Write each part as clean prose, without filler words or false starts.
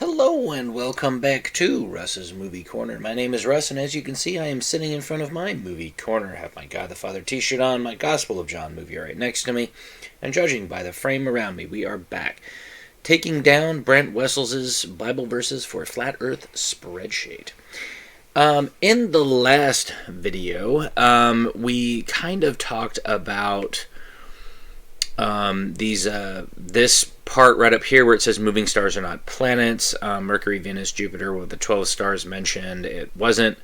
Hello and welcome back to Russ's Movie Corner. My name is Russ, and as you can see, I am sitting in front of my movie corner. I have my God the Father t-shirt on, my Gospel of John movie right next to me, and judging by the frame around me, we are back, taking down Brandt Wessel's Bible verses for Flat Earth spreadsheet. In the last video, we kind of talked about this part right up here where it says moving stars are not planets. Mercury, Venus, Jupiter with the 12 stars mentioned. It wasn't.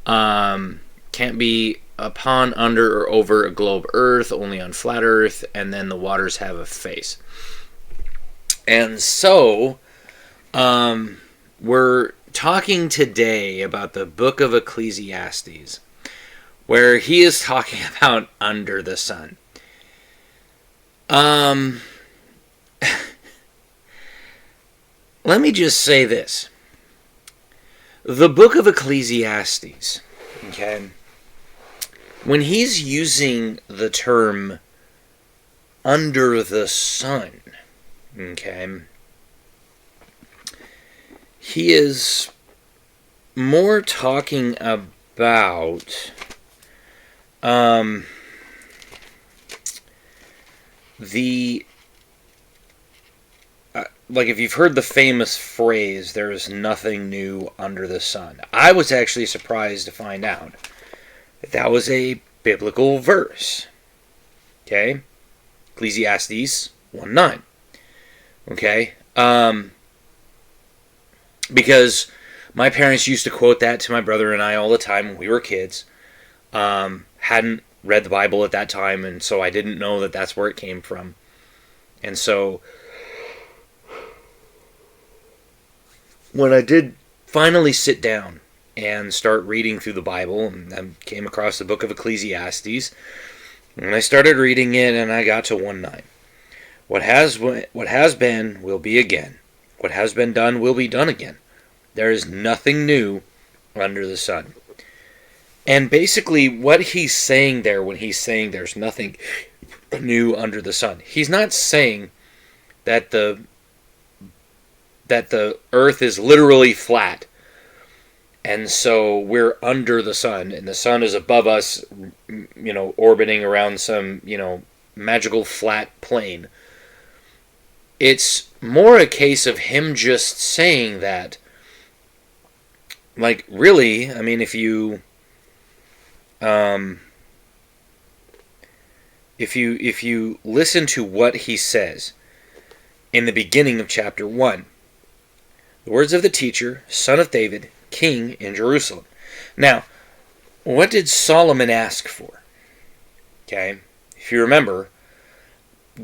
Can't be upon, under, or over a globe Earth, only on flat Earth, and then the waters have a face. And so, we're talking today about the book of Ecclesiastes, where he is talking about under the sun. Let me just say this. The book of Ecclesiastes, okay, when he's using the term under the sun, okay, he is more talking about like if you've heard the famous phrase, there is nothing new under the sun. I was actually surprised to find out that that was a biblical verse. Okay? Ecclesiastes 1:9. Okay? Because my parents used to quote that to my brother and I all the time when we were kids. Hadn't read the Bible at that time, and so I didn't know that that's where it came from. And so when I did finally sit down and start reading through the Bible, and I came across the book of Ecclesiastes, and I started reading it, and I got to 1:9. What has been will be again. What has been done will be done again. There is nothing new under the sun. And basically what he's saying there when he's saying there's nothing new under the sun, he's not saying that the earth is literally flat and so we're under the sun and the sun is above us, orbiting around some, magical flat plane. It's more a case of him just saying that, like, really, I mean, if you listen to what he says in the beginning of chapter 1, the words of the teacher, son of David, king in Jerusalem. Now, what did Solomon ask for? Okay, if you remember,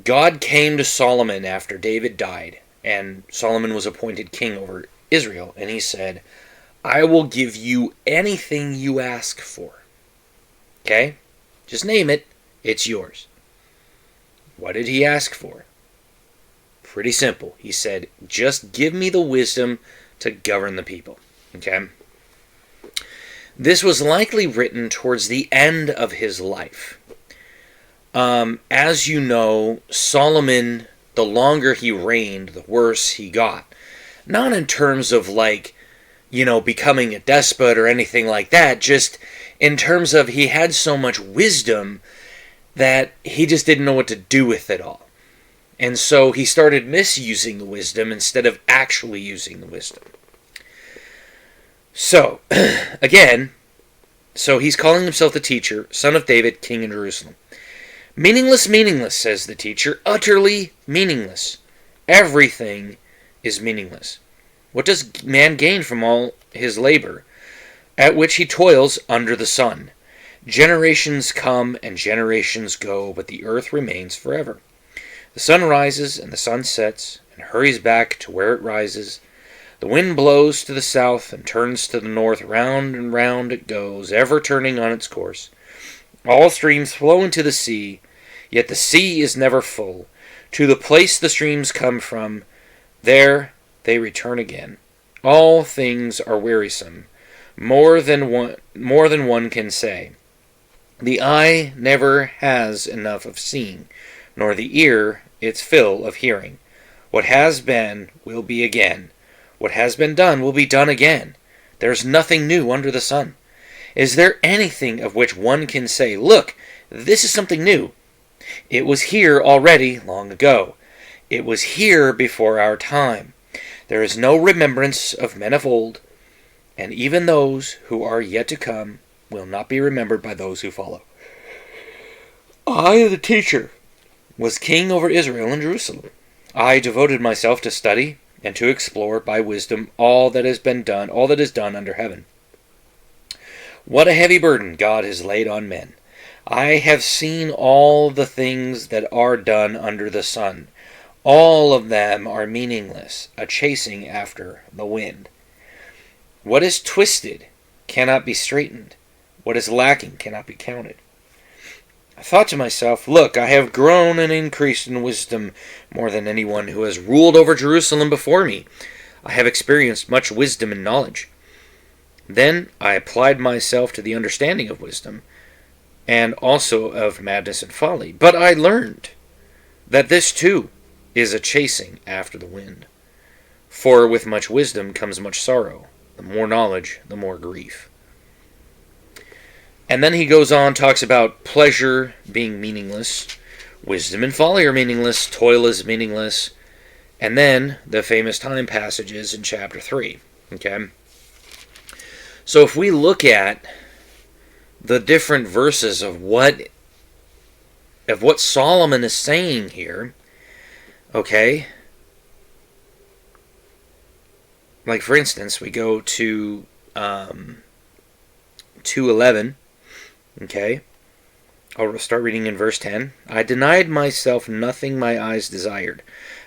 God came to Solomon after David died, and Solomon was appointed king over Israel, and he said, I will give you anything you ask for. Okay? Just name it. It's yours. What did he ask for? Pretty simple. He said, just give me the wisdom to govern the people. Okay? This was likely written towards the end of his life. As you know, Solomon, the longer he reigned, the worse he got. Not in terms of becoming a despot or anything like that, just in terms of he had so much wisdom that he just didn't know what to do with it all. And so he started misusing the wisdom instead of actually using the wisdom. So, again, he's calling himself the teacher, son of David, king in Jerusalem. Meaningless, meaningless, says the teacher, utterly meaningless. Everything is meaningless. What does man gain from all his labor, at which he toils under the sun? Generations come and generations go, but the earth remains forever. The sun rises and the sun sets, and hurries back to where it rises. The wind blows to the south and turns to the north. Round and round it goes, ever turning on its course. All streams flow into the sea, yet the sea is never full. To the place the streams come from, there they return again. All things are wearisome, more than one can say. The eye never has enough of seeing, nor the ear its fill of hearing. What has been will be again. What has been done will be done again. There is nothing new under the sun. Is there anything of which one can say, look, this is something new? It was here already long ago. It was here before our time. There is no remembrance of men of old, and even those who are yet to come will not be remembered by those who follow. I, the teacher, was king over Israel and Jerusalem. I devoted myself to study and to explore by wisdom all that has been done, all that is done under heaven. What a heavy burden God has laid on men. I have seen all the things that are done under the sun. All of them are meaningless, a chasing after the wind. What is twisted cannot be straightened. What is lacking cannot be counted. I thought to myself, look, I have grown and increased in wisdom more than anyone who has ruled over Jerusalem before me. I have experienced much wisdom and knowledge. Then I applied myself to the understanding of wisdom, and also of madness and folly. But I learned that this too is a chasing after the wind. For with much wisdom comes much sorrow. The more knowledge, the more grief. And then he goes on, talks about pleasure being meaningless, wisdom and folly are meaningless, toil is meaningless, and then the famous time passages in chapter 3. Okay? So if we look at the different verses of what Solomon is saying here, okay? Like for instance, we go to 2:11. Okay, I'll start reading in verse 10. I denied myself nothing my eyes desired.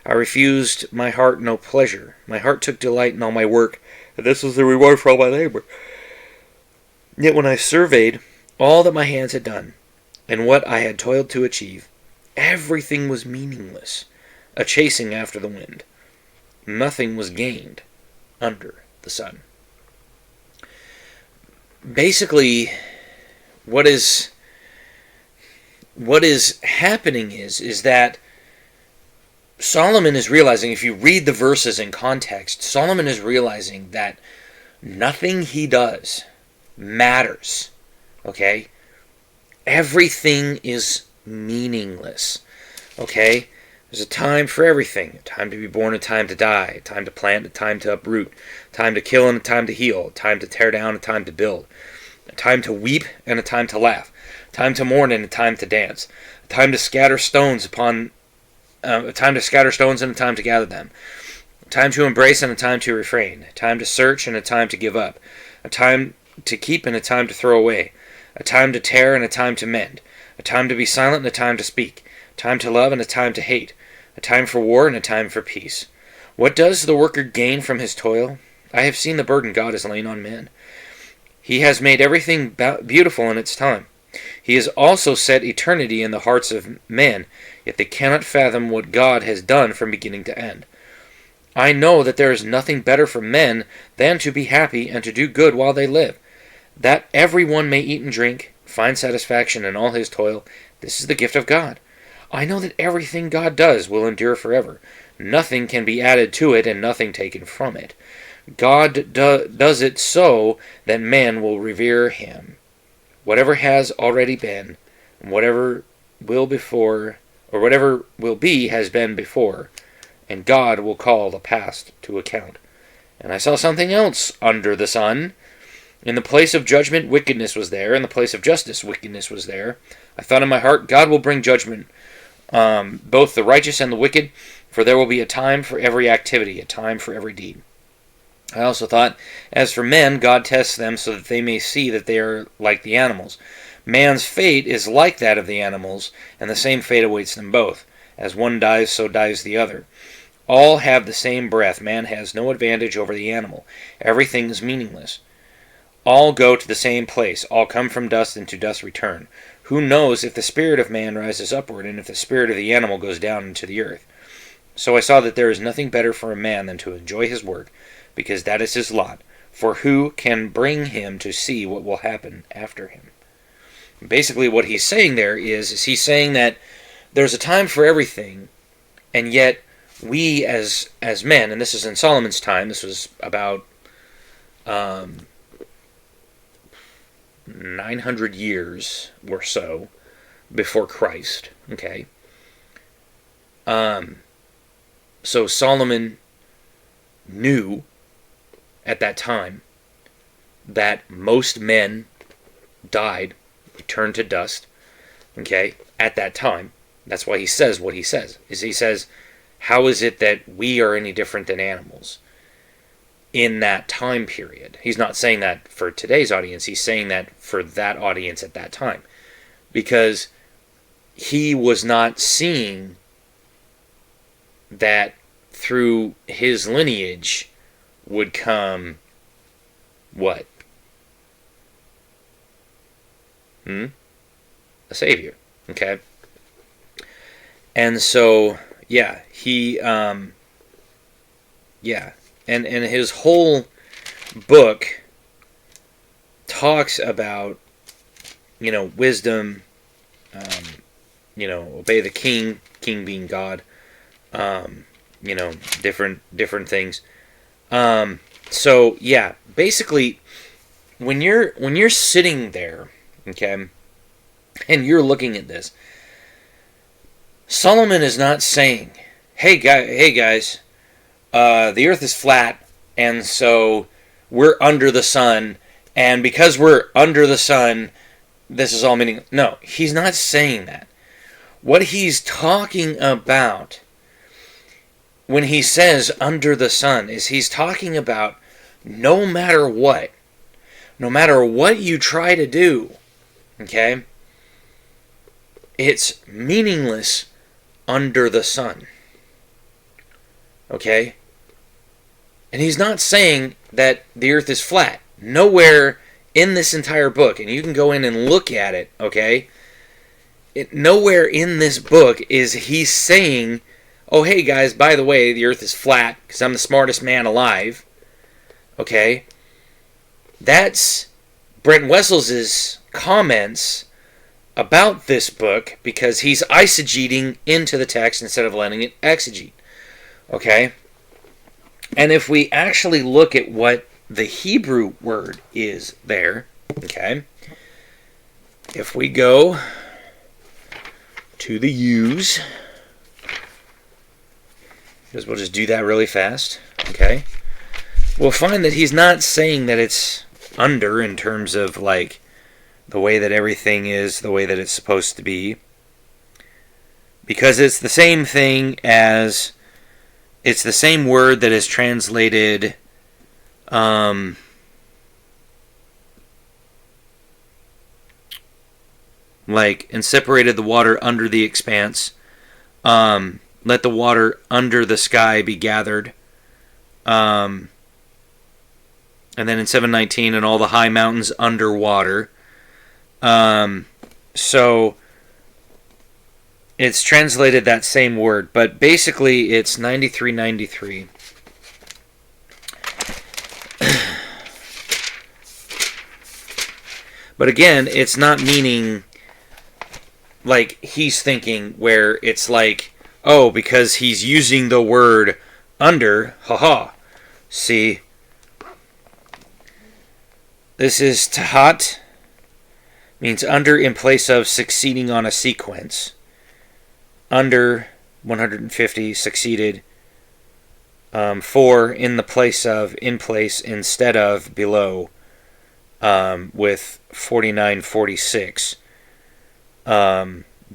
I refused my heart no pleasure. My heart took delight in all my work, and this was the reward for all my labor. Yet when I surveyed all that my hands had done, and what I had toiled to achieve, everything was meaningless, a chasing after the wind. Nothing was gained under the sun. Basically, what is happening is that Solomon is realizing, if you read the verses in context, Solomon is realizing that nothing he does matters. Okay? Everything is meaningless. Okay? There's a time for everything. A time to be born, a time to die. A time to plant, a time to uproot. A time to kill and a time to heal. A time to tear down, a time to build. A time to weep and a time to laugh. A time to mourn and a time to dance. A time to scatter stones and a time to gather them. A time to embrace and a time to refrain. A time to search and a time to give up. A time to keep and a time to throw away. A time to tear and a time to mend. A time to be silent and a time to speak. A time to love and a time to hate. A time for war and a time for peace. What does the worker gain from his toil? I have seen the burden God has laid on men. He has made everything beautiful in its time. He has also set eternity in the hearts of men, yet they cannot fathom what God has done from beginning to end. I know that there is nothing better for men than to be happy and to do good while they live, that everyone may eat and drink, find satisfaction in all his toil. This is the gift of God. I know that everything God does will endure forever. Nothing can be added to it and nothing taken from it. God does it so that man will revere him. Whatever has already been, and whatever will be has been before, and God will call the past to account. And I saw something else under the sun. In the place of judgment, wickedness was there. In the place of justice, wickedness was there. I thought in my heart, God will bring judgment, both the righteous and the wicked, for there will be a time for every activity, a time for every deed. I also thought, as for men, God tests them so that they may see that they are like the animals. Man's fate is like that of the animals, and the same fate awaits them both. As one dies, so dies the other. All have the same breath. Man has no advantage over the animal. Everything is meaningless. All go to the same place. All come from dust and to dust return. Who knows if the spirit of man rises upward, and if the spirit of the animal goes down into the earth? So I saw that there is nothing better for a man than to enjoy his work, because that is his lot. For who can bring him to see what will happen after him? Basically what he's saying there is he's saying that there's a time for everything, and yet we as men, and this is in Solomon's time, this was about 900 years or so before Christ. Okay. So Solomon knew at that time that most men died, returned to dust. Okay, at that time. That's why he says what he says. He says, how is it that we are any different than animals in that time period? He's not saying that for today's audience. He's saying that for that audience at that time. Because he was not seeing that through his lineage would come what? A savior. Okay? And so, yeah, he, and his whole book talks about, wisdom, obey the king being God, different things. So yeah, basically, when you're sitting there, okay, and you're looking at this, Solomon is not saying, hey guys, the earth is flat, and so we're under the sun, and because we're under the sun, this is all meaning. No, he's not saying that. What he's talking about when he says under the sun is he's talking about no matter what you try to do, okay, it's meaningless under the sun. Okay? And he's not saying that the earth is flat. Nowhere in this entire book, and you can go in and look at it, okay? Nowhere in this book is he saying, oh, hey guys, by the way, the earth is flat because I'm the smartest man alive. Okay? That's Brandt Wessel's comments about this book because he's eisegeting into the text instead of letting it exegete. Okay? And if we actually look at what the Hebrew word is there, okay, if we go to the use, because we'll just do that really fast, okay, we'll find that he's not saying that it's under in terms of like the way that everything is, the way that it's supposed to be, because it's the same thing as, it's the same word that is translated like, and separated the water under the expanse, let the water under the sky be gathered, and then in 7:19, and all the high mountains underwater. So it's translated that same word, but basically it's 93:93. But again, it's not meaning like he's thinking where it's like, oh, because he's using the word under, haha. See, this is tahat, means under in place of, succeeding on a sequence. Under 150, succeeded. For, in the place of, in place, instead of, below, with 49:46.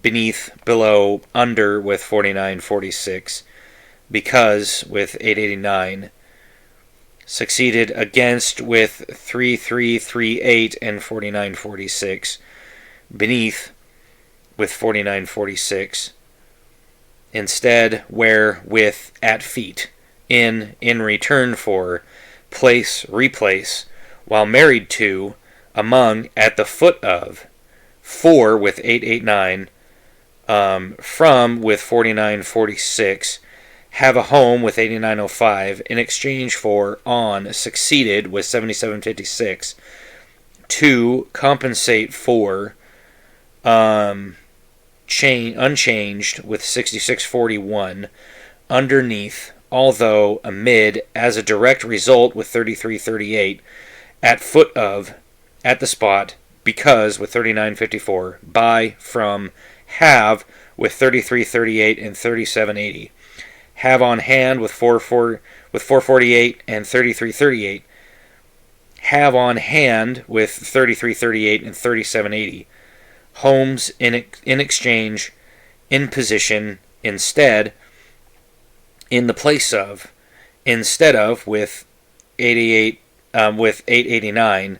Beneath, below, under with 49:46. Because with 889. Succeeded, against with 3338 and 49:46. Beneath with 49:46. Instead, where, with, at feet. In return for, place, replace, while married to, among, at the foot of, for with 889, from with 49:46, have a home with 89:05, in exchange for, on, succeeded with 77:56, to, compensate for, unchanged with 66:41, underneath, although amid, as a direct result with 3338, at foot of, at the spot, because with 3954, by, from, have with 3338 and 3780, have on hand with 448 and 3338, have on hand with 3338 and 3780, homes in exchange, in position, instead, in the place of, instead of with 889,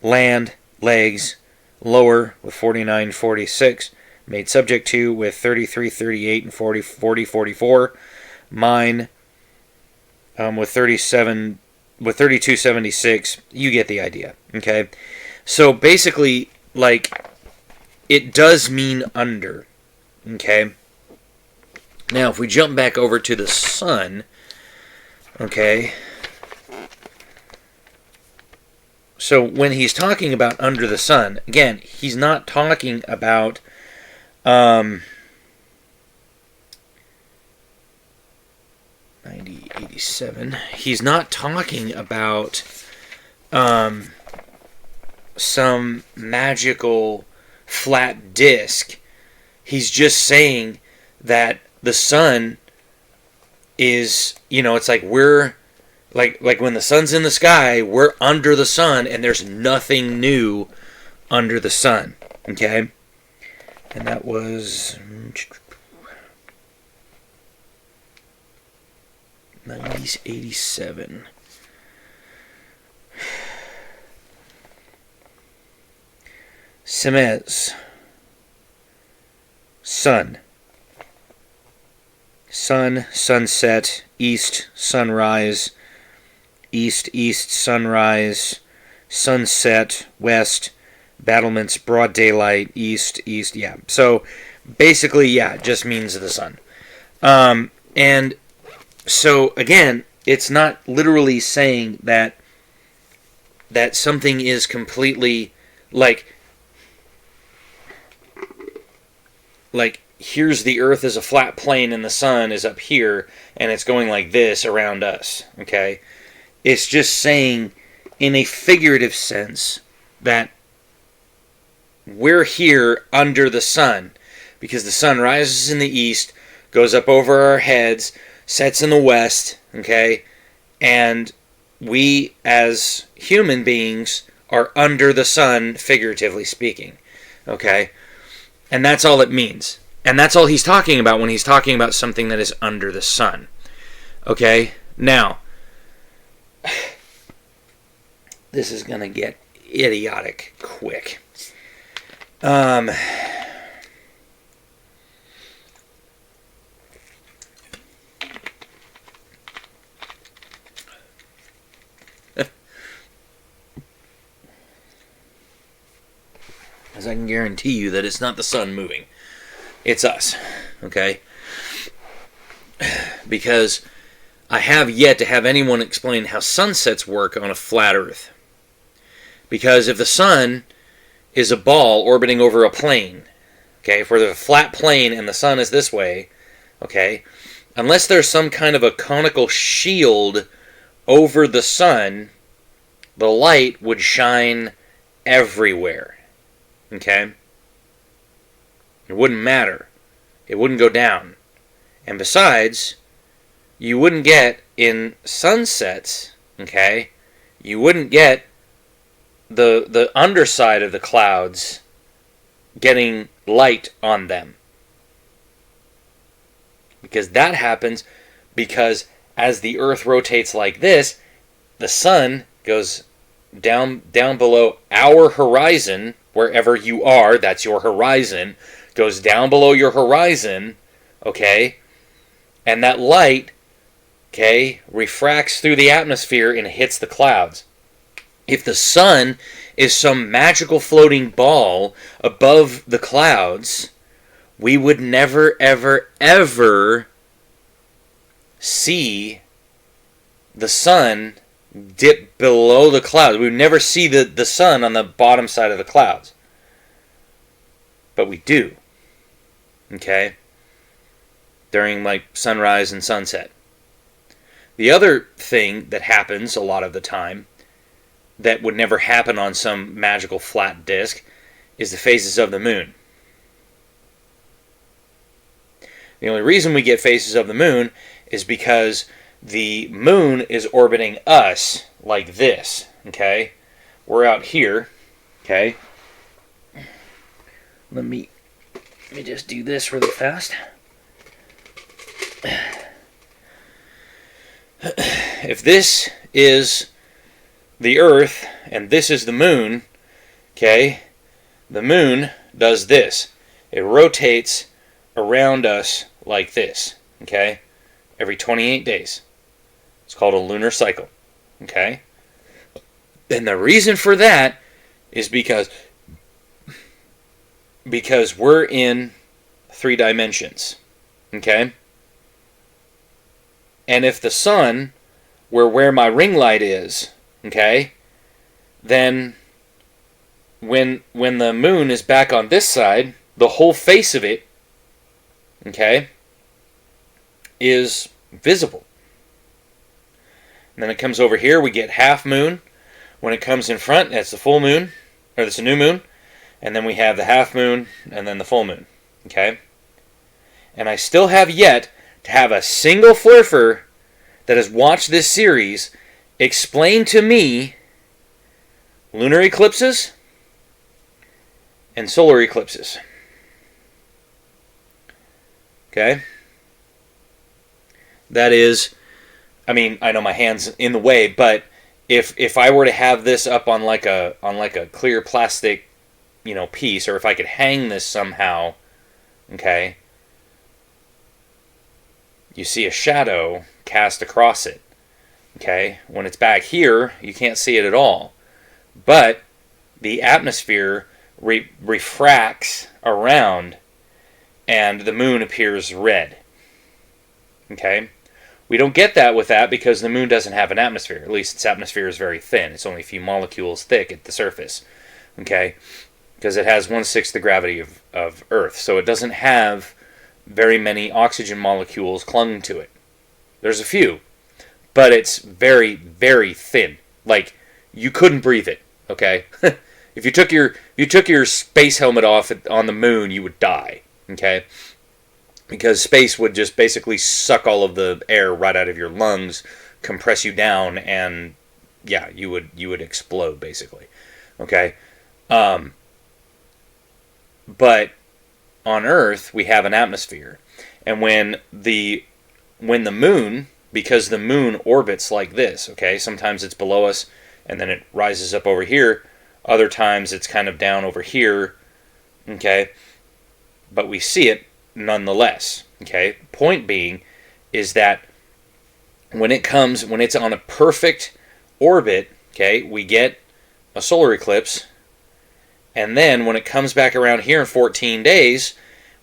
land, legs, lower with 4946, made subject to with 3338 and 4044, mine with 3276. You get the idea. Okay, so basically, like, it does mean under. Okay, now if we jump back over to the sun, okay, so when he's talking about under the sun, again, he's not talking about 9087. He's not talking about some magical flat disk. He's just saying that the sun is, it's like we're like when the sun's in the sky, we're under the sun, and there's nothing new under the sun. Okay, and that was 9087. Semez. Sun. Sun, sunset, east, sunrise, east, east, sunrise, sunset, west, battlements, broad daylight, east, east, yeah. So, basically, yeah, it just means the sun. And so, again, it's not literally saying that something is completely, like, here's the earth as a flat plane and the sun is up here and it's going like this around us, okay? It's just saying in a figurative sense that we're here under the sun because the sun rises in the east, goes up over our heads, sets in the west, okay? And we as human beings are under the sun, figuratively speaking, okay? And that's all it means. And that's all he's talking about when he's talking about something that is under the sun. Okay? Now, this is going to get idiotic quick. As I can guarantee you that it's not the sun moving. It's us, okay? Because I have yet to have anyone explain how sunsets work on a flat Earth. Because if the sun is a ball orbiting over a plane, okay, if there's a flat plane and the sun is this way, okay, unless there's some kind of a conical shield over the sun, the light would shine everywhere, okay? It wouldn't matter. It wouldn't go down. And besides, you wouldn't get in sunsets, okay, you wouldn't get the underside of the clouds getting light on them. Because that happens because as the Earth rotates like this, the sun goes down below our horizon, wherever you are, that's your horizon, goes down below your horizon, okay, and that light, okay, refracts through the atmosphere and hits the clouds. If the sun is some magical floating ball above the clouds, we would never, ever, ever see the sun dip below the clouds. We would never see the sun on the bottom side of the clouds. But we do. Okay? during like sunrise and sunset. The other thing that happens a lot of the time that would never happen on some magical flat disk is the phases of the moon. The only reason we get phases of the moon is because the moon is orbiting us like this, okay? We're out here, okay? Let me just do this really fast. If this is the Earth and this is the moon, okay, the moon does this. It rotates around us like this, okay, every 28 days. It's called a lunar cycle, okay? And the reason for that is because we're in 3 dimensions, okay? And if the sun were where my ring light is, okay, then when the moon is back on this side, the whole face of it, okay, is visible. And then it comes over here, we get half moon. When it comes in front, that's the full moon, or that's a new moon. And then we have the half moon, and then the full moon, okay? And I still have yet to have a single flurfer that has watched this series explain to me lunar eclipses and solar eclipses. Okay? That is, I mean, I know my hand's in the way, but if I were to have this up on like a clear plastic, piece, or if I could hang this somehow, okay, you see a shadow cast across it. Okay? When it's back here, you can't see it at all. But the atmosphere refracts around and the moon appears red. Okay? We don't get that with that because the moon doesn't have an atmosphere. At least its atmosphere is very thin. It's only a few molecules thick at the surface. Okay? Because it has 1/6 the gravity of Earth. So it doesn't have very many oxygen molecules clung to it. There's a few, but it's very, very thin. Like, you couldn't breathe it, okay? If you took your space helmet off on the moon, you would die, okay? Because space would just basically suck all of the air right out of your lungs, compress you down, and yeah, you would explode basically, okay? But on Earth, we have an atmosphere. And when the moon, because the moon orbits like this, okay, sometimes it's below us and then it rises up over here. Other times it's kind of down over here, okay, but we see it nonetheless, okay. Point being is that when it's on a perfect orbit, okay, we get a solar eclipse. And then when it comes back around here in 14 days,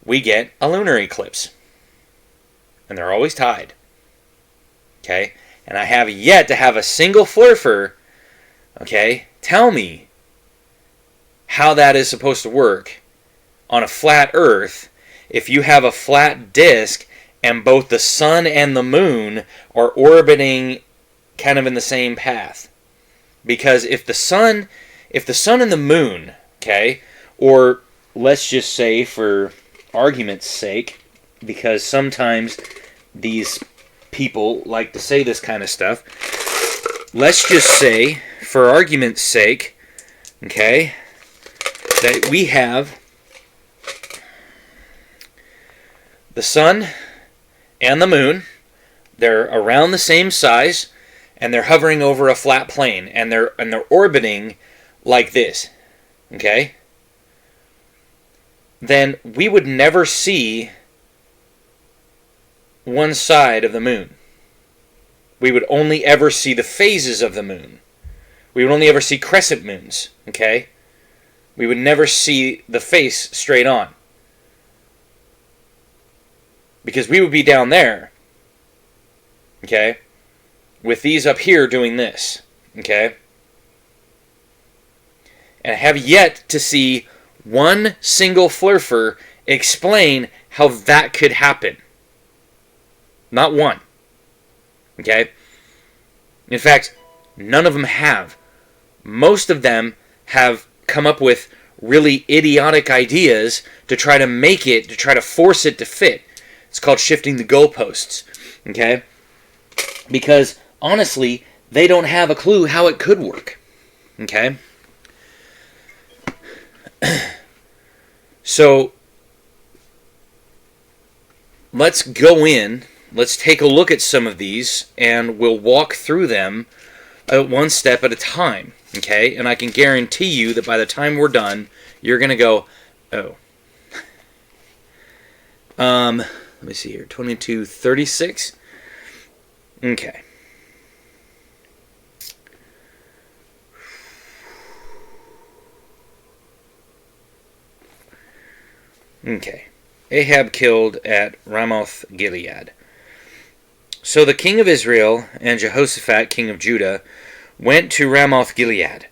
we get a lunar eclipse. And they're always tied. Okay? And I have yet to have a single flurfer, okay, tell me how that is supposed to work on a flat Earth if you have a flat disk and both the sun and the moon are orbiting kind of in the same path. Because if the sun and the moon, okay, or let's just say for argument's sake, because sometimes these people like to say this kind of stuff, let's just say for argument's sake, okay, that we have the sun and the moon, they're around the same size, and they're hovering over a flat plane, and they're orbiting like this. Okay? Then we would never see one side of the moon. We would only ever see the phases of the moon. We would only ever see crescent moons. Okay? We would never see the face straight on. Because we would be down there. Okay? With these up here doing this. Okay? And I have yet to see one single flurfer explain how that could happen. Not one. Okay? In fact, none of them have. Most of them have come up with really idiotic ideas to try to make it, to try to force it to fit. It's called shifting the goalposts. Okay? Because, honestly, they don't have a clue how it could work. Okay? So, let's go in, let's take a look at some of these, and we'll walk through them one step at a time. Okay? And I can guarantee you that by the time we're done, you're going to go, oh. Let me see here. 2236. Okay. Okay. Ahab killed at Ramoth Gilead. So the king of Israel and Jehoshaphat, king of Judah, went to Ramoth Gilead.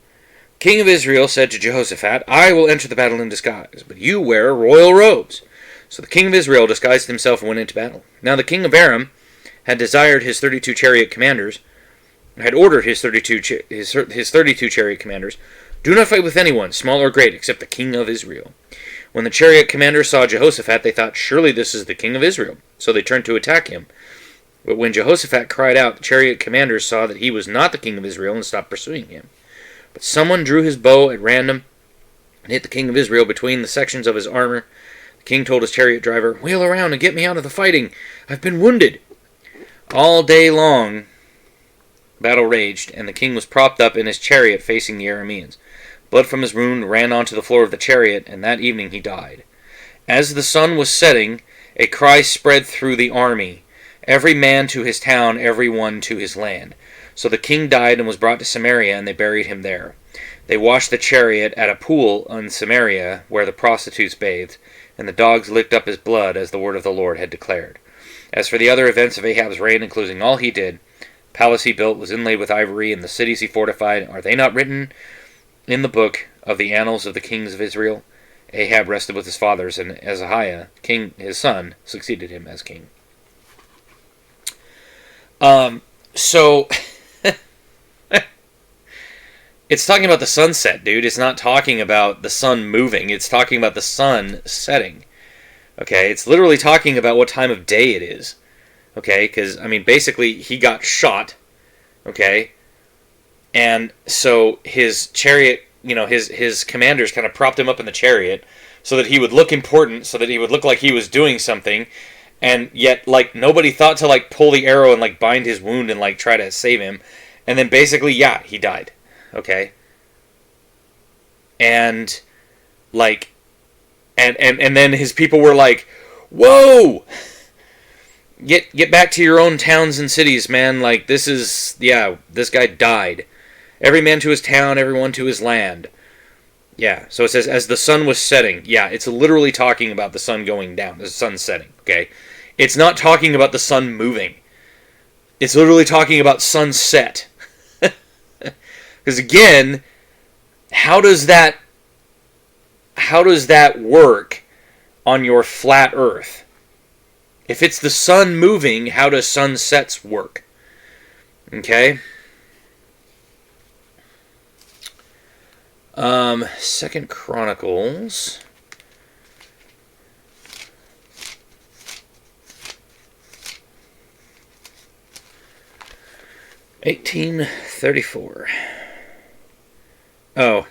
King of Israel said to Jehoshaphat, I will enter the battle in disguise, but you wear royal robes. So the king of Israel disguised himself and went into battle. Now the king of Aram had desired his 32 chariot commanders, had ordered his 32 chariot commanders, do not fight with anyone, small or great, except the king of Israel. When the chariot commanders saw Jehoshaphat, they thought, surely this is the king of Israel. So they turned to attack him. But when Jehoshaphat cried out, the chariot commanders saw that he was not the king of Israel and stopped pursuing him. But someone drew his bow at random and hit the king of Israel between the sections of his armor. The king told his chariot driver, wheel around and get me out of the fighting. I've been wounded. All day long, battle raged, and the king was propped up in his chariot facing the Arameans. Blood from his wound ran onto the floor of the chariot, and that evening he died. As the sun was setting, a cry spread through the army, every man to his town, every one to his land. So the king died and was brought to Samaria, and they buried him there. They washed the chariot at a pool in Samaria, where the prostitutes bathed, and the dogs licked up his blood, as the word of the Lord had declared. As for the other events of Ahab's reign, including all he did, the palace he built was inlaid with ivory, and the cities he fortified, are they not written in the book of the annals of the kings of Israel? Ahab rested with his fathers, and Ahaziah, king, his son, succeeded him as king. So it's talking about the sunset, dude. It's not talking about the sun moving. It's talking about the sun setting. Okay, it's literally talking about what time of day it is. Okay, because, I mean, basically, he got shot. Okay, and so his chariot, you know, his commanders kind of propped him up in the chariot so that he would look important, so that he would look like he was doing something, and yet, like, nobody thought to, like, pull the arrow and, like, bind his wound and, like, try to save him. And then basically, yeah, he died. Okay? And, like, and then his people were like, whoa! Get back to your own towns and cities, man. Like, this is, yeah, this guy died. Every man to his town, everyone to his land. Yeah, so it says, as the sun was setting. Yeah, it's literally talking about the sun going down, the sun setting, okay? It's not talking about the sun moving. It's literally talking about sunset. Because again, how does that work on your flat earth? If it's the sun moving, how does sunsets work? Okay? Second Chronicles. $18.34. Oh,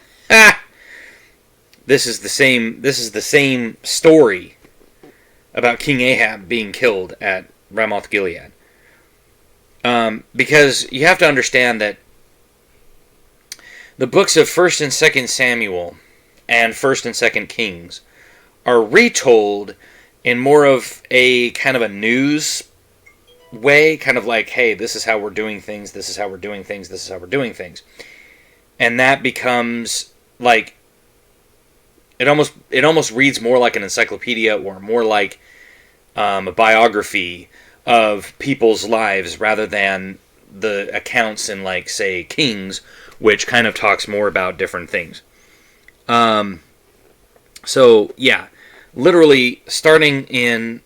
this is the same story about King Ahab being killed at Ramoth Gilead. Because you have to understand that the books of 1st and 2nd Samuel and 1st and 2nd Kings are retold in more of a kind of a news way, kind of like, hey, this is how we're doing things, this is how we're doing things, this is how we're doing things. And that becomes like, it almost reads more like an encyclopedia or more like a biography of people's lives rather than the accounts in, like, say, Kings, which kind of talks more about different things. So, yeah, literally starting in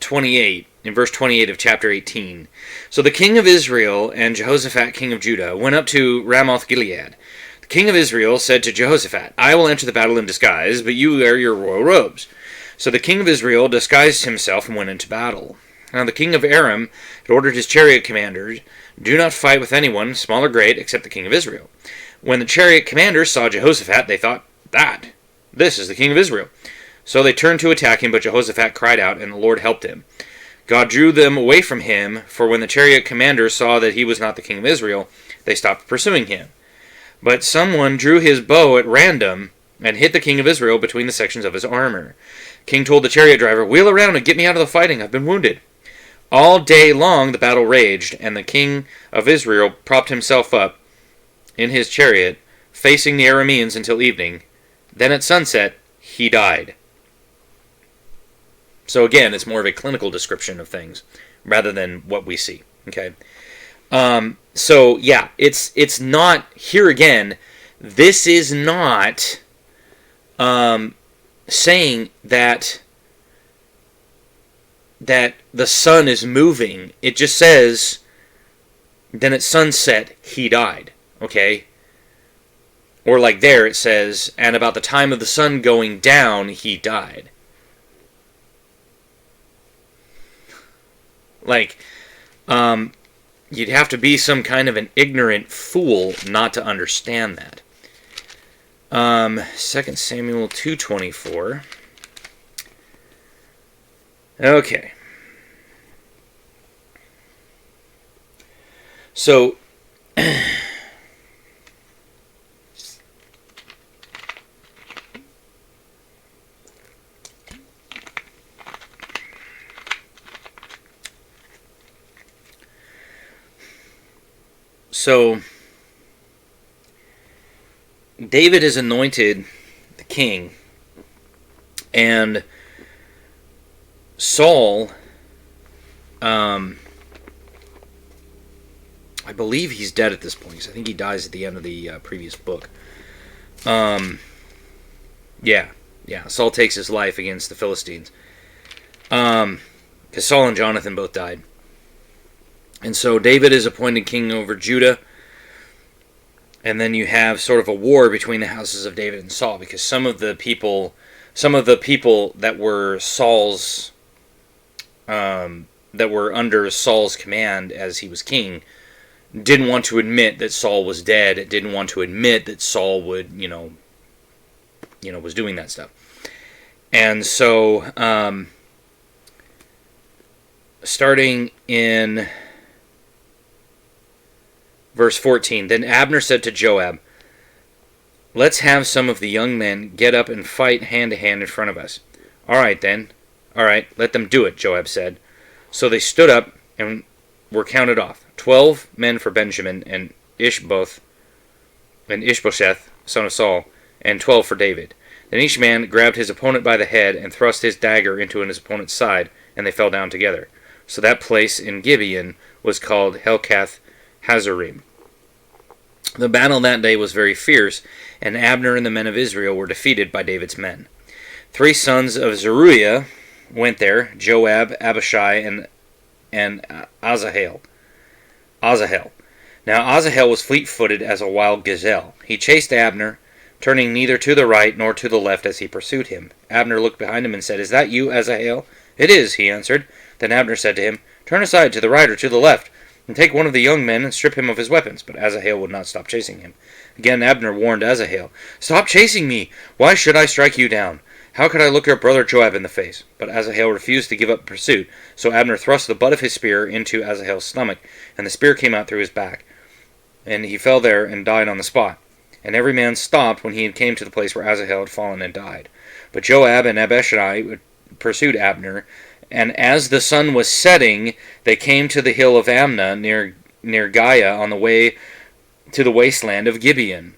28 in verse 28 of chapter 18. So the king of Israel and Jehoshaphat king of Judah went up to Ramoth Gilead. The king of Israel said to Jehoshaphat, I will enter the battle in disguise, but you wear your royal robes. So the king of Israel disguised himself and went into battle. Now the king of Aram had ordered his chariot commanders, do not fight with anyone, small or great, except the king of Israel. When the chariot commanders saw Jehoshaphat, they thought, this is the king of Israel. So they turned to attack him, but Jehoshaphat cried out, and the Lord helped him. God drew them away from him, for when the chariot commanders saw that he was not the king of Israel, they stopped pursuing him. But someone drew his bow at random and hit the king of Israel between the sections of his armor. King told the chariot driver, wheel around and get me out of the fighting, I've been wounded. All day long the battle raged, and the king of Israel propped himself up in his chariot, facing the Arameans until evening. Then at sunset, he died. So again, it's more of a clinical description of things rather than what we see. Okay. So yeah, it's not here again. This is not saying that the sun is moving. It just says, then at sunset he died. Okay. Or like there it says, and about the time of the sun going down he died. Like, you'd have to be some kind of an ignorant fool not to understand that. 2 Samuel 2:24. Okay. So, David is anointed the king, and Saul, I believe he's dead at this point, because I think he dies at the end of the previous book. Saul takes his life against the Philistines, because Saul and Jonathan both died. And so David is appointed king over Judah. And then you have sort of a war between the houses of David and Saul, because some of the people that were Saul's, that were under Saul's command as he was king, didn't want to admit that Saul was dead. Didn't want to admit that Saul would, was doing that stuff. And so, starting in Verse 14, Then Abner said to Joab, Let's have some of the young men get up and fight hand to hand in front of us. All right, then. All right, let them do it, Joab said. So they stood up and were counted off. 12 men for Benjamin and Ishbosheth, son of Saul, and 12 for David. Then each man grabbed his opponent by the head and thrust his dagger into his opponent's side, and they fell down together. So that place in Gibeon was called Helkath Hazarim. The battle that day was very fierce, and Abner and the men of Israel were defeated by David's men. 3 sons of Zeruiah went there, Joab, Abishai, and Asahel. Now Asahel was fleet-footed as a wild gazelle. He chased Abner, turning neither to the right nor to the left as he pursued him. Abner looked behind him and said, Is that you, Asahel? It is, he answered. Then Abner said to him, Turn aside to the right or to the left, and take one of the young men and strip him of his weapons. But Asahel would not stop chasing him. Again Abner warned Asahel, Stop chasing me! Why should I strike you down? How could I look your brother Joab in the face? But Asahel refused to give up pursuit, so Abner thrust the butt of his spear into Asahel's stomach, and the spear came out through his back. And he fell there and died on the spot. And every man stopped when he came to the place where Asahel had fallen and died. But Joab and Abishai pursued Abner, and as the sun was setting, they came to the hill of Amna near Giah on the way to the wasteland of Gibeon.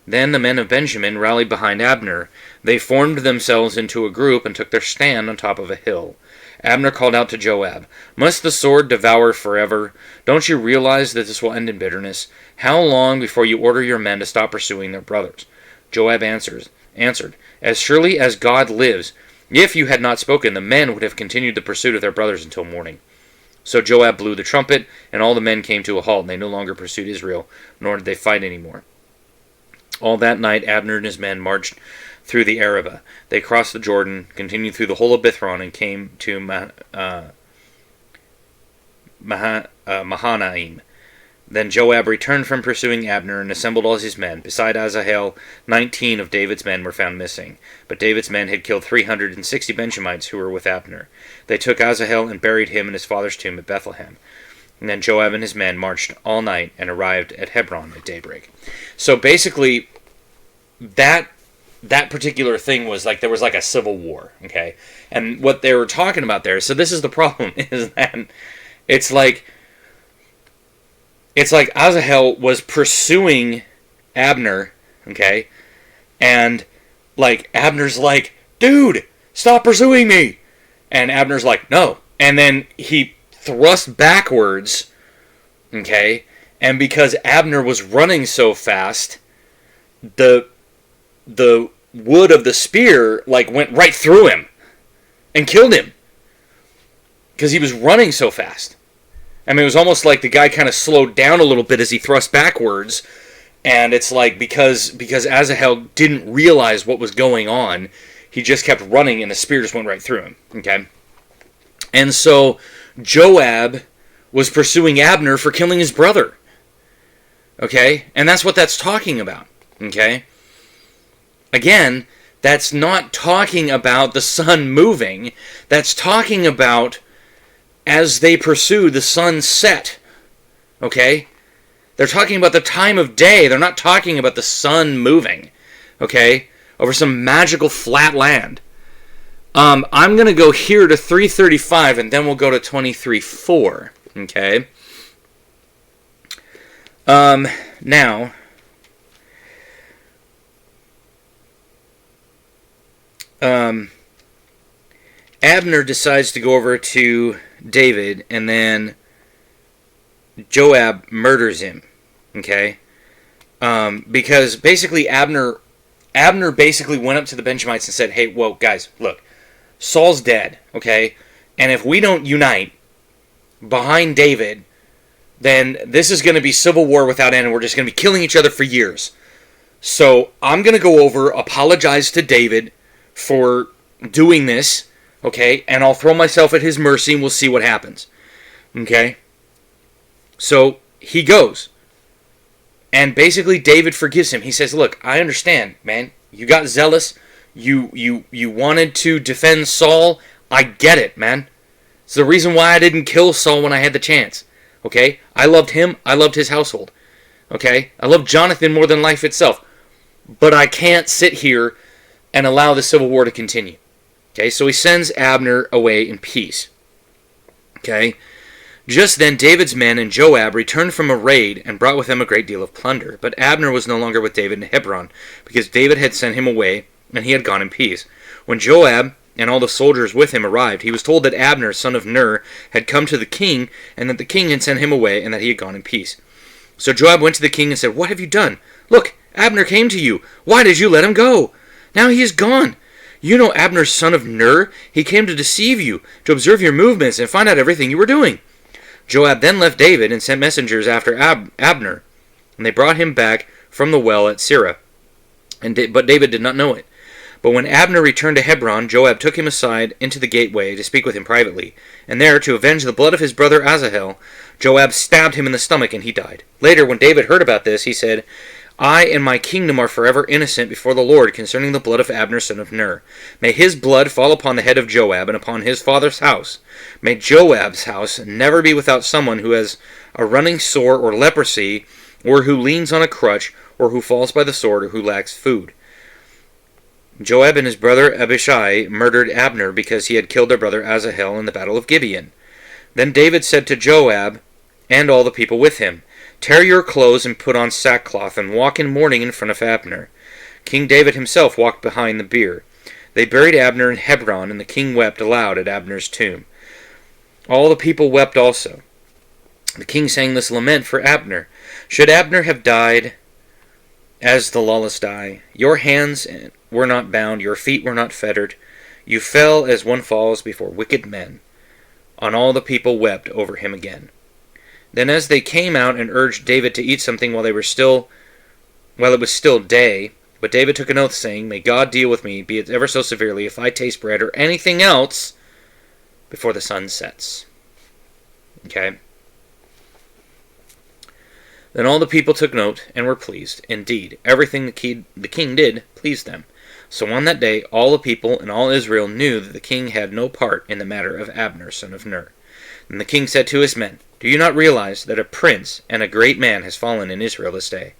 Then the men of Benjamin rallied behind Abner. They formed themselves into a group and took their stand on top of a hill. Abner called out to Joab, Must the sword devour forever? Don't you realize that this will end in bitterness? How long before you order your men to stop pursuing their brothers? Joab answered, As surely as God lives, If you had not spoken, the men would have continued the pursuit of their brothers until morning. So Joab blew the trumpet, and all the men came to a halt, and they no longer pursued Israel, nor did they fight any more. All that night Abner and his men marched through the Arabah. They crossed the Jordan, continued through the whole of Bithron, and came to Mahanaim. Then Joab returned from pursuing Abner and assembled all his men. Beside Asahel, 19 of David's men were found missing. But David's men had killed 360 Benjamites who were with Abner. They took Asahel and buried him in his father's tomb at Bethlehem. And then Joab and his men marched all night and arrived at Hebron at daybreak. So basically, that particular thing was like, there was like a civil war, okay? And what they were talking about there, so this is the problem, is that it's like Asahel was pursuing Abner, okay? And like Abner's like, dude, stop pursuing me. And Abner's like, no. And then he thrust backwards, okay? And because Abner was running so fast, the wood of the spear like went right through him and killed him because he was running so fast. I mean, it was almost like the guy kind of slowed down a little bit as he thrust backwards, and it's like because Asahel didn't realize what was going on, he just kept running and the spear just went right through him, okay? And so Joab was pursuing Abner for killing his brother, okay? And that's what that's talking about, okay? Again, that's not talking about the sun moving. That's talking about as they pursue, the sun set. Okay? They're talking about the time of day. They're not talking about the sun moving. Okay? Over some magical flat land. I'm going to go here to 335 and then we'll go to 23:4. Okay? Now, Abner decides to go over to David, and then Joab murders him, okay? Because basically Abner basically went up to the Benjamites and said, hey, whoa, guys, look, Saul's dead, okay? And if we don't unite behind David, then this is going to be civil war without end, and we're just going to be killing each other for years. So I'm going to go over, apologize to David for doing this, okay, and I'll throw myself at his mercy and we'll see what happens, okay? So he goes, and basically David forgives him. He says, look, I understand, man, you got zealous, you wanted to defend Saul, I get it, man. It's the reason why I didn't kill Saul when I had the chance, okay? I loved him, I loved his household, okay? I loved Jonathan more than life itself, but I can't sit here and allow the civil war to continue. Okay, so he sends Abner away in peace. Okay, just then David's men and Joab returned from a raid and brought with them a great deal of plunder. But Abner was no longer with David in Hebron, because David had sent him away, and he had gone in peace. When Joab and all the soldiers with him arrived, he was told that Abner, son of Ner, had come to the king, and that the king had sent him away, and that he had gone in peace. So Joab went to the king and said, what have you done? Look, Abner came to you. Why did you let him go? Now he is gone. You know Abner, son of Ner. He came to deceive you, to observe your movements, and find out everything you were doing. Joab then left David and sent messengers after Abner, and they brought him back from the well at Sirah. But David did not know it. But when Abner returned to Hebron, Joab took him aside into the gateway to speak with him privately. And there, to avenge the blood of his brother Asahel, Joab stabbed him in the stomach, and he died. Later, when David heard about this, he said, I and my kingdom are forever innocent before the Lord concerning the blood of Abner son of Ner. May his blood fall upon the head of Joab and upon his father's house. May Joab's house never be without someone who has a running sore or leprosy, or who leans on a crutch, or who falls by the sword, or who lacks food. Joab and his brother Abishai murdered Abner because he had killed their brother Asahel in the battle of Gibeon. Then David said to Joab and all the people with him, Tear your clothes and put on sackcloth, and walk in mourning in front of Abner. King David himself walked behind the bier. They buried Abner in Hebron, and the king wept aloud at Abner's tomb. All the people wept also. The king sang this lament for Abner. Should Abner have died as the lawless die? Your hands were not bound, your feet were not fettered. You fell as one falls before wicked men. On all the people wept over him again. Then as they came out and urged David to eat something while it was still day, but David took an oath, saying, May God deal with me, be it ever so severely, if I taste bread or anything else before the sun sets. Okay? Then all the people took note and were pleased. Indeed, everything the king did pleased them. So on that day all the people and all Israel knew that the king had no part in the matter of Abner, son of Ner. And the king said to his men, Do you not realize that a prince and a great man has fallen in Israel this day?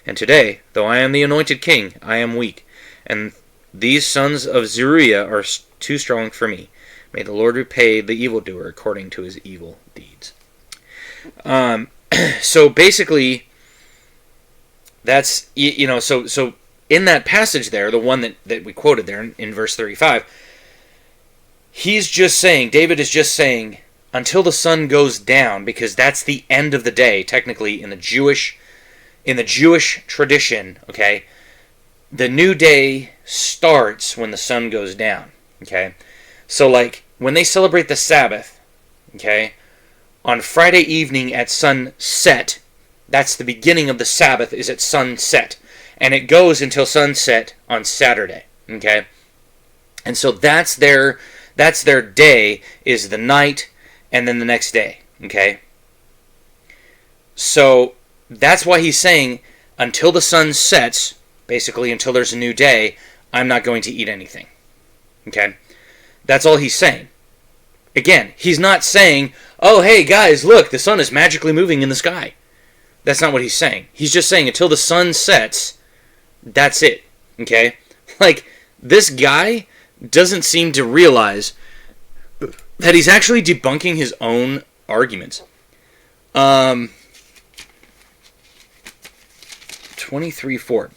And today, though I am the anointed king, I am weak, and these sons of Zeruiah are too strong for me. May the Lord repay the evildoer according to his evil deeds. So basically, that's, so in that passage there, the one that we quoted there in verse 35, David is just saying, until the sun goes down, because that's the end of the day, technically, in the Jewish tradition, okay, the new day starts when the sun goes down, okay? So, like, when they celebrate the Sabbath, okay, on Friday evening at sunset, that's the beginning of the Sabbath, is at sunset, and it goes until sunset on Saturday, okay? And so that's their day, is the night, and then the next day, okay? So that's why he's saying, until the sun sets, basically until there's a new day, I'm not going to eat anything. Okay? That's all he's saying. Again, he's not saying, oh, hey, guys, look, the sun is magically moving in the sky. That's not what he's saying. He's just saying, until the sun sets, that's it. Okay? Like, this guy doesn't seem to realize that he's actually debunking his own arguments. 23:4.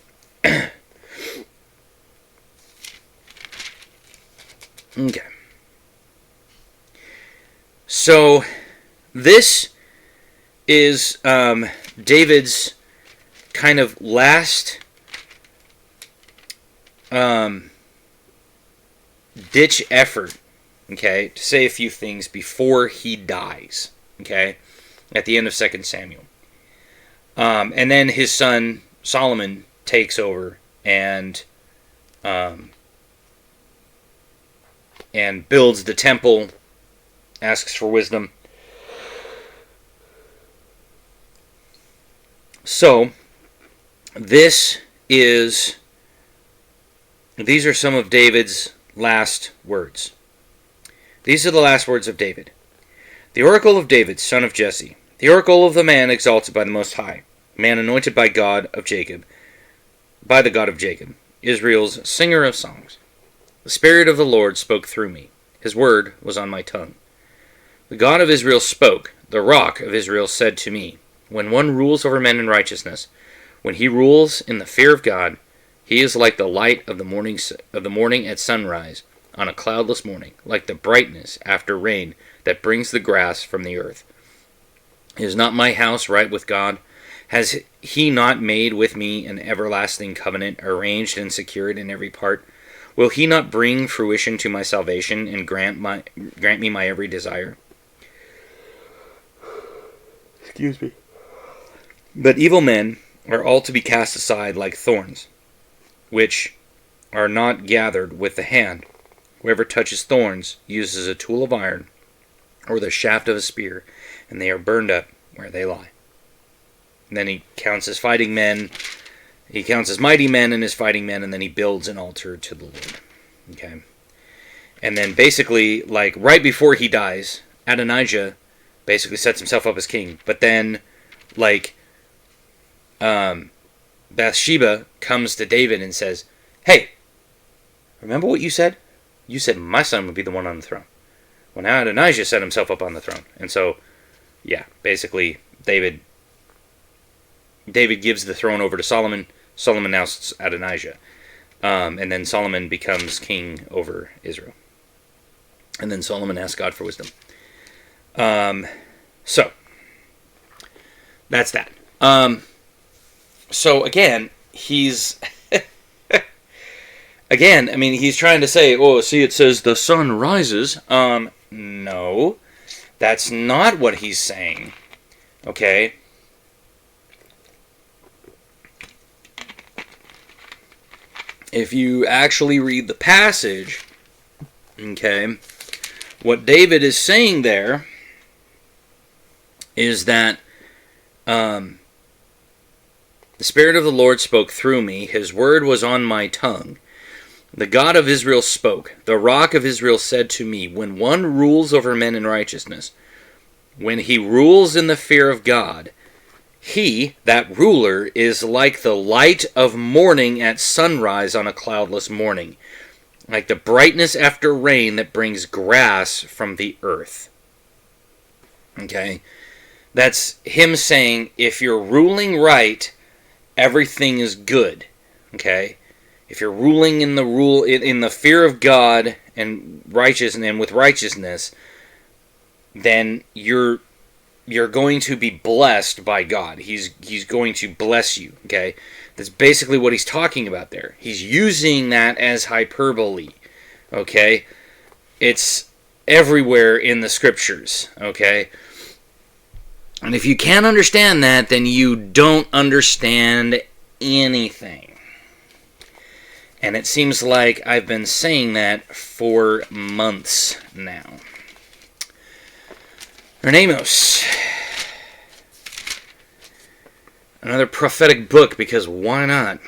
Okay. So, this is David's kind of last ditch effort, okay, to say a few things before he dies, okay, at the end of 2 Samuel. And then his son Solomon takes over and builds the temple, asks for wisdom. So, these are some of David's last words. These are the last words of David. The oracle of David, son of Jesse, the oracle of the man exalted by the Most High, man anointed by God of Jacob, by the God of Jacob, Israel's singer of songs. The Spirit of the Lord spoke through me. His word was on my tongue. The God of Israel spoke. The Rock of Israel said to me, when one rules over men in righteousness, when he rules in the fear of God, he is like the light of the morning at sunrise, on a cloudless morning, like the brightness after rain that brings the grass from the earth. Is not my house right with God? Has he not made with me an everlasting covenant, arranged and secured in every part? Will he not bring fruition to my salvation and grant me my every desire? Excuse me. But evil men are all to be cast aside like thorns, which are not gathered with the hand. Whoever touches thorns uses a tool of iron or the shaft of a spear, and they are burned up where they lie. And then he counts his fighting men. He counts his mighty men and his fighting men, and then he builds an altar to the Lord. Okay. And then basically, like, right before he dies, Adonijah basically sets himself up as king. But then, like, Bathsheba comes to David and says, hey, remember what you said? You said my son would be the one on the throne. Well, now Adonijah set himself up on the throne. And so, yeah, basically, David gives the throne over to Solomon. Solomon ousts Adonijah. And then Solomon becomes king over Israel. And then Solomon asks God for wisdom. So, that's that. So, again, he's... Again, I mean, he's trying to say, oh, see, it says the sun rises. No, that's not what he's saying. Okay? If you actually read the passage, okay, what David is saying there is that the Spirit of the Lord spoke through me. His word was on my tongue. The God of Israel spoke. The Rock of Israel said to me, when one rules over men in righteousness, when he rules in the fear of God, he, that ruler, is like the light of morning at sunrise on a cloudless morning, like the brightness after rain that brings grass from the earth. Okay? That's him saying, if you're ruling right, everything is good. Okay? If you're ruling in the fear of God and righteousness and with righteousness, then you're going to be blessed by God. He's going to bless you. Okay, that's basically what he's talking about there. He's using that as hyperbole. Okay, it's everywhere in the scriptures. Okay, and if you can't understand that, then you don't understand anything. And it seems like I've been saying that for months now. Amos. Another prophetic book, because why not?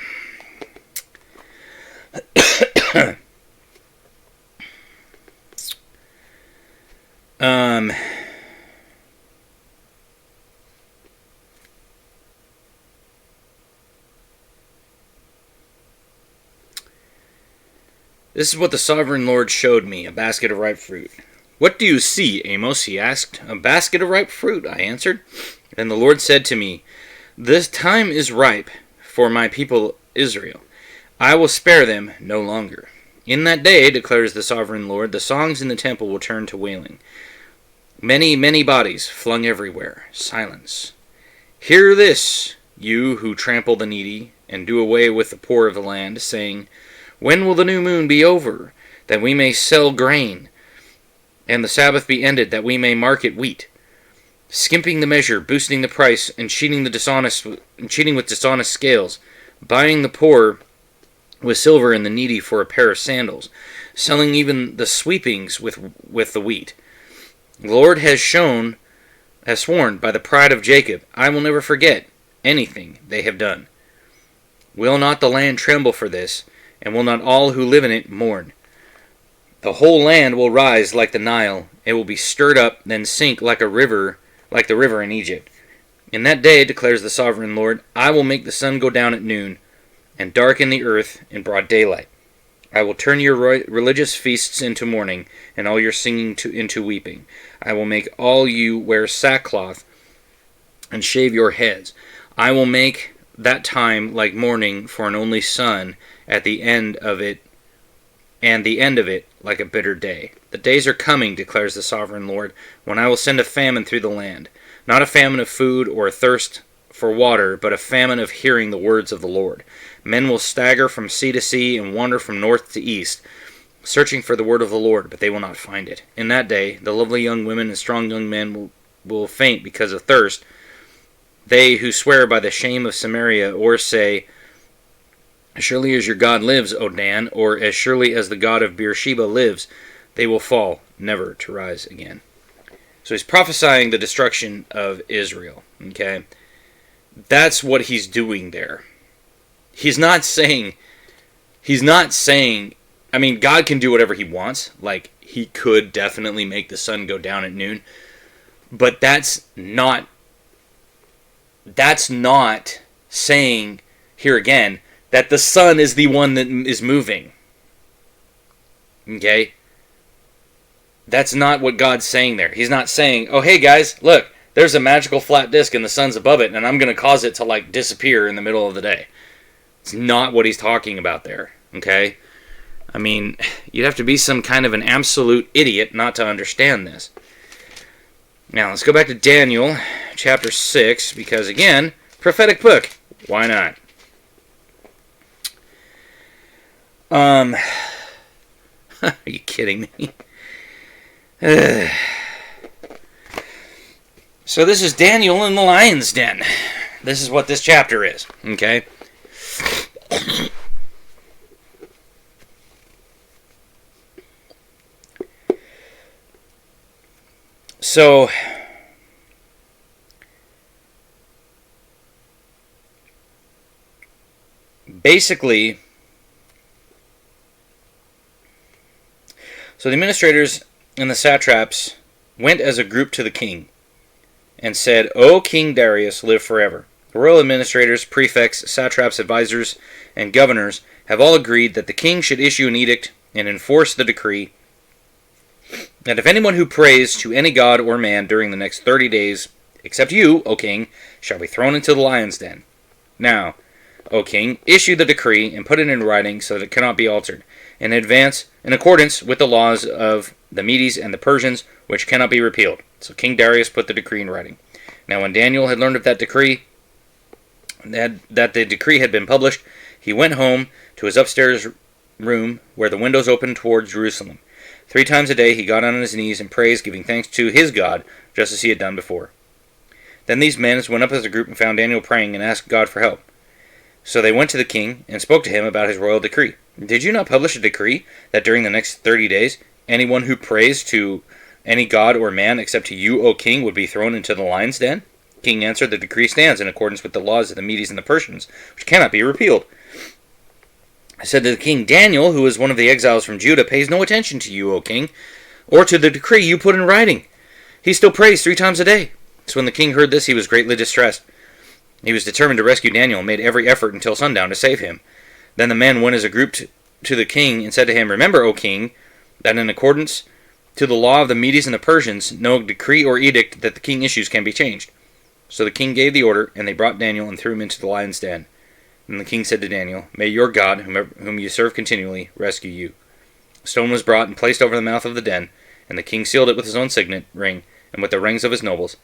This is what the sovereign Lord showed me, a basket of ripe fruit. What do you see, Amos? He asked. A basket of ripe fruit, I answered. And the Lord said to me, this time is ripe for my people Israel. I will spare them no longer. In that day, declares the sovereign Lord, the songs in the temple will turn to wailing. Many, many bodies flung everywhere. Silence. Hear this, you who trample the needy and do away with the poor of the land, saying, when will the new moon be over, that we may sell grain, and the Sabbath be ended, that we may market wheat, skimping the measure, boosting the price, and cheating with dishonest scales, buying the poor with silver and the needy for a pair of sandals, selling even the sweepings with the wheat. The Lord has sworn by the pride of Jacob, I will never forget anything they have done. Will not the land tremble for this, and will not all who live in it mourn? The whole land will rise like the Nile. It will be stirred up, then sink like the river in Egypt. In that day, declares the sovereign Lord, I will make the sun go down at noon, and darken the earth in broad daylight. I will turn your religious feasts into mourning, and all your singing into weeping. I will make all you wear sackcloth, and shave your heads. I will make that time like mourning for an only son, at the end of it, and the end of it like a bitter day. The days are coming, declares the sovereign Lord, when I will send a famine through the land, not a famine of food or a thirst for water, but a famine of hearing the words of the Lord. Men will stagger from sea to sea and wander from north to east, searching for the word of the Lord, but they will not find it. In that day, the lovely young women and strong young men will faint because of thirst. They who swear by the shame of Samaria, or say, as surely as your God lives, O Dan, or as surely as the God of Beersheba lives, they will fall, never to rise again. So he's prophesying the destruction of Israel. Okay? That's what he's doing there. He's not saying, I mean, God can do whatever he wants. Like, he could definitely make the sun go down at noon. But that's not saying, here again, that the sun is the one that is moving. Okay? That's not what God's saying there. He's not saying, oh, hey guys, look, there's a magical flat disk and the sun's above it, and I'm going to cause it to, like, disappear in the middle of the day. It's not what he's talking about there. Okay? I mean, you'd have to be some kind of an absolute idiot not to understand this. Now, let's go back to Daniel chapter 6, because, again, prophetic book. Why not? Are you kidding me? So this is Daniel in the lion's den. This is what this chapter is, okay? So basically, the administrators and the satraps went as a group to the king and said, "O King Darius, live forever. The royal administrators, prefects, satraps, advisors, and governors have all agreed that the king should issue an edict and enforce the decree that if anyone who prays to any god or man during the next 30 days, except you, O king, shall be thrown into the lion's den. Now, O king, issue the decree and put it in writing so that it cannot be altered, in accordance with the laws of the Medes and the Persians, which cannot be repealed." So King Darius put the decree in writing. Now when Daniel had learned of that decree, that the decree had been published, he went home to his upstairs room where the windows opened towards Jerusalem. 3 times a day he got on his knees and praised, giving thanks to his God, just as he had done before. Then these men went up as a group and found Daniel praying and asked God for help. So they went to the king and spoke to him about his royal decree. "Did you not publish a decree that during the next 30 days, anyone who prays to any god or man except to you, O king, would be thrown into the lion's den?" The king answered, "The decree stands in accordance with the laws of the Medes and the Persians, which cannot be repealed." I said to the king, "Daniel, who is one of the exiles from Judah, pays no attention to you, O king, or to the decree you put in writing. He still prays 3 times a day." So when the king heard this, he was greatly distressed. He was determined to rescue Daniel and made every effort until sundown to save him. Then the men went as a group to the king and said to him, "Remember, O king, that in accordance to the law of the Medes and the Persians, no decree or edict that the king issues can be changed." So the king gave the order, and they brought Daniel and threw him into the lion's den. And the king said to Daniel, "May your God, whom you serve continually, rescue you." A stone was brought and placed over the mouth of the den, and the king sealed it with his own signet ring and with the rings of his nobles,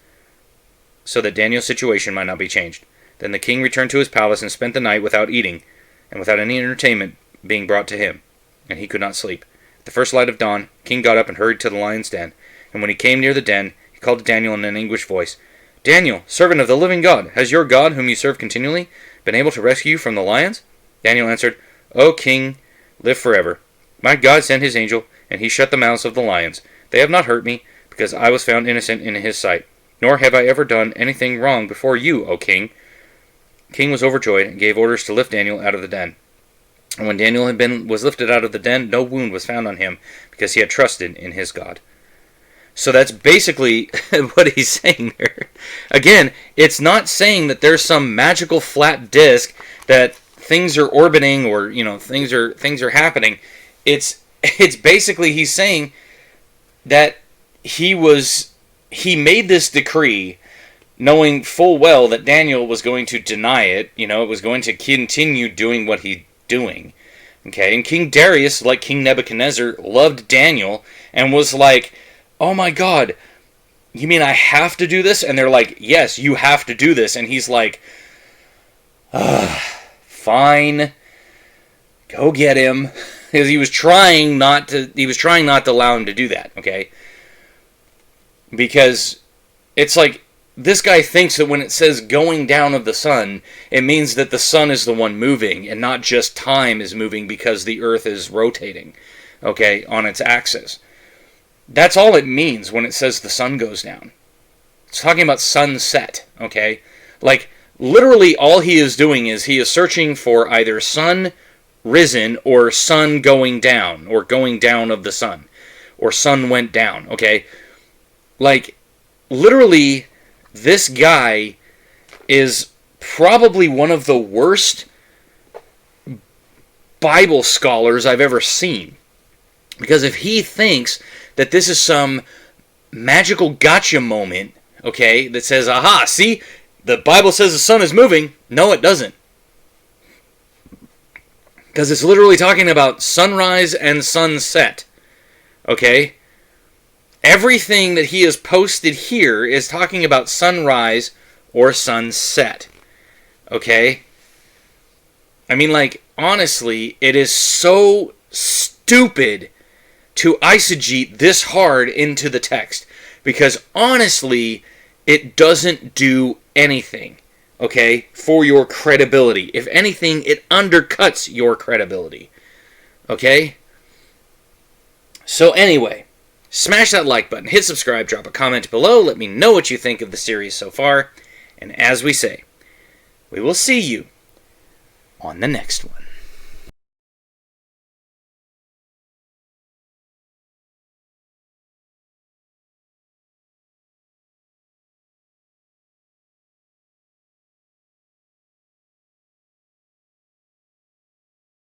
so that Daniel's situation might not be changed. Then the king returned to his palace and spent the night without eating, and without any entertainment being brought to him, and he could not sleep. At the first light of dawn, the king got up and hurried to the lion's den, and when he came near the den, he called to Daniel in an anguished voice, "Daniel, servant of the living God, has your God, whom you serve continually, been able to rescue you from the lions?" Daniel answered, "O king, live forever. My God sent his angel, and he shut the mouths of the lions. They have not hurt me, because I was found innocent in his sight. Nor have I ever done anything wrong before you, O king." The king was overjoyed and gave orders to lift Daniel out of the den. And when Daniel was lifted out of the den, no wound was found on him, because he had trusted in his God. So that's basically what he's saying there. Again, it's not saying that there's some magical flat disk that things are orbiting or things are happening. It's basically he's saying that he made this decree knowing full well that Daniel was going to deny it. It was going to continue doing what he's doing. Okay, and King Darius, like King Nebuchadnezzar, loved Daniel and was like, "Oh my God, you mean I have to do this?" And they're like, "Yes, you have to do this." And he's like, "Fine, go get him," because he was trying not to allow him to do that. Okay, because it's like this guy thinks that when it says going down of the sun, it means that the sun is the one moving and not just time is moving because the earth is rotating, okay, on its axis. That's all it means when it says the sun goes down. It's talking about sunset, okay? Like, literally all he is doing is he is searching for either sun risen or sun going down, or going down of the sun, or sun went down, okay? Like, literally, this guy is probably one of the worst Bible scholars I've ever seen. Because if he thinks that this is some magical gotcha moment, okay, that says, "Aha, see, the Bible says the sun is moving." No, it doesn't. Because it's literally talking about sunrise and sunset, okay? Everything that he has posted here is talking about sunrise or sunset, okay? I mean, like, honestly, it is so stupid to eisegete this hard into the text. Because, honestly, it doesn't do anything, okay, for your credibility. If anything, it undercuts your credibility, okay? So anyway, smash that like button, hit subscribe, drop a comment below, let me know what you think of the series so far, and as we say, we will see you on the next one.